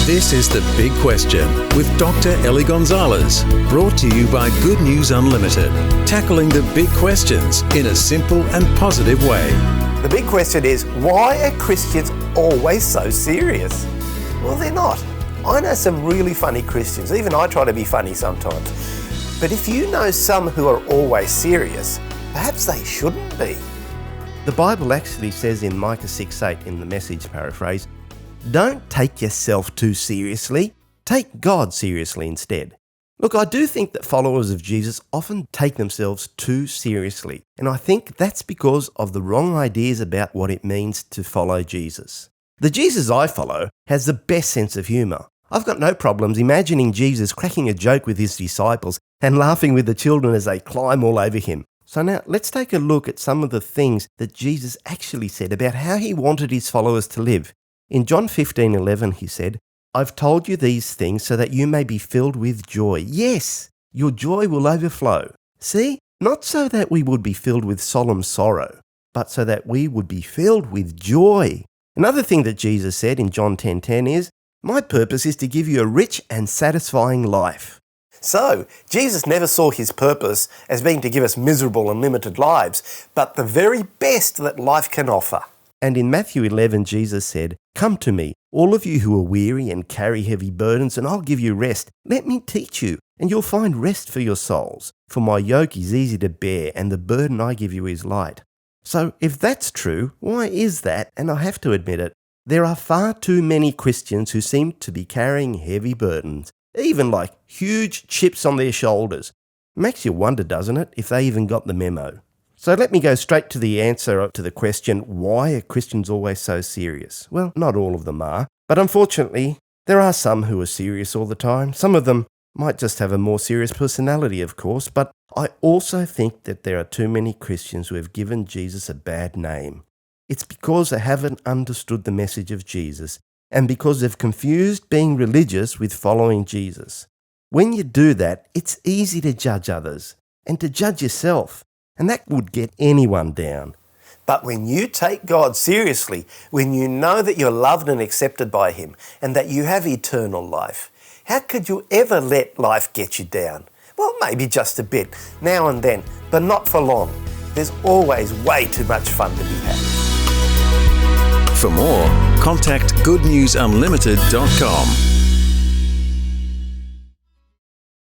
This is The Big Question with Dr. Ellie Gonzalez, brought to you by Good News Unlimited, tackling the big questions in a simple and positive way. The big question is, why are Christians always so serious? Well, they're not. I know some really funny Christians. Even I try to be funny sometimes. But if you know some who are always serious, perhaps they shouldn't be. The Bible actually says in Micah 6:8 in the Message paraphrase, don't take yourself too seriously, take God seriously instead. Look, I do think that followers of Jesus often take themselves too seriously, and I think that's because of the wrong ideas about what it means to follow Jesus. The Jesus I follow has the best sense of humour. I've got no problems imagining Jesus cracking a joke with his disciples and laughing with the children as they climb all over him. So now let's take a look at some of the things that Jesus actually said about how he wanted his followers to live. In John 15:11 he said, I've told you these things so that you may be filled with joy. Yes, your joy will overflow. See, not so that we would be filled with solemn sorrow, but so that we would be filled with joy. Another thing that Jesus said in John 10:10 is, my purpose is to give you a rich and satisfying life. So, Jesus never saw his purpose as being to give us miserable and limited lives, but the very best that life can offer. And in Matthew 11, Jesus said, come to me, all of you who are weary and carry heavy burdens, and I'll give you rest. Let me teach you, and you'll find rest for your souls. For my yoke is easy to bear, and the burden I give you is light. So if that's true, why is that? And I have to admit it, there are far too many Christians who seem to be carrying heavy burdens, even like huge chips on their shoulders. Makes you wonder, doesn't it, if they even got the memo. So let me go straight to the answer to the question, why are Christians always so serious? Well, not all of them are, but unfortunately, there are some who are serious all the time. Some of them might just have a more serious personality, of course, but I also think that there are too many Christians who have given Jesus a bad name. It's because they haven't understood the message of Jesus and because they've confused being religious with following Jesus. When you do that, it's easy to judge others and to judge yourself. And that would get anyone down. But when you take God seriously, when you know that you're loved and accepted by him and that you have eternal life, how could you ever let life get you down? Well, maybe just a bit, now and then, but not for long. There's always way too much fun to be had. For more, contact goodnewsunlimited.com.